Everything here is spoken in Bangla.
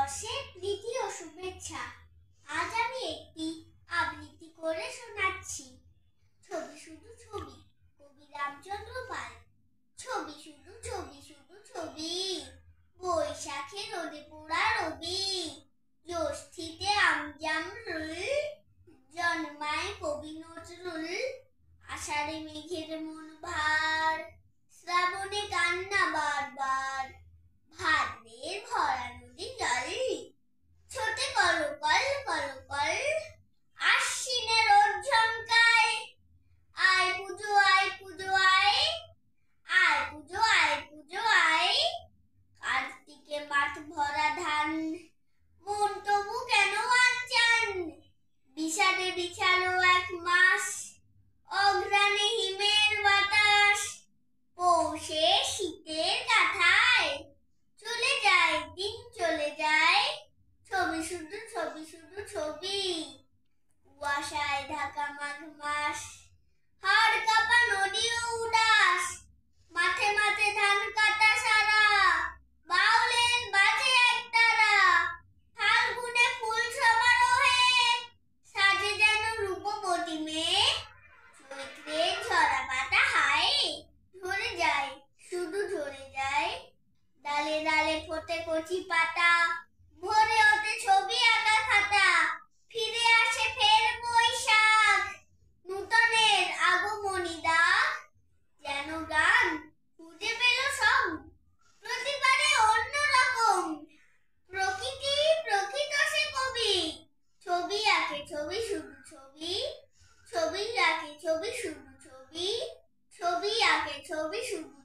নববর্ষের প্রীতি ও শুভেচ্ছা। আজ আমি একটি আবৃত্তি করে শোনাচ্ছি। ছবি শুধু ছবি, কবি রামচন্দ্র পাল। ছবি শুধু ছবি, শুধু ছবি, বৈশাখে রোদে পোড়া রবি, জ্যৈষ্ঠীতে আমজামরুল, জন্মায় কবি নজরুল, আষাঢ়ে মেঘের মন ভার, শ্রাবণে কান্না বারবার, ভাদ্রের ভরা নদী জল, ছোটে কলকল কলকল, আশ্বিনে রোদ ঝমকায়, আয় পুজো আয় পুজো আয়, আয় পুজো আয় পুজো আয়, কার্তিকে মাঠ ভরা ধান, মন তবু কেন আনচান, বিষাদে বিছালো এক মাস, অঘ্রাণে হিমের বাতাস, পৌষে শীতের কাঁথায়, চলে যায় দিন চলে যায়, ছবি শুধু ছবি শুধু ছবি, কুয়াশায় ঢাকা মাঘ মাস, হাড় কাঁপা নদীও উদাস, মাঠে মাঠে ধান কাটা সারা, বাউলের বাজে একতারা, ফাল্গুনে ফুল সমারোহে, সাজে যেন রূপবতী মেয়ে, চৈত্রের ঝরা পাতা হায়, ঝরে যায় শুধু ঝরে যায়, ডালে ডালে ফোটে কচি পাতা, ভরে ওঠে ছবি আঁকা খাতা, ফিরে আসে ফের বৈশাখ, নূতনের আগমনী ডাক, যেন গান খুঁজে পেল সব, প্রতিবারে অন্যরকম, প্রকৃতি প্রকৃত সে কবি, ছবি আঁকে ছবি শুধু ছবি, ছবি আঁকে ছবি শুধু ছবি, ছবি আঁকে ছবি শুধু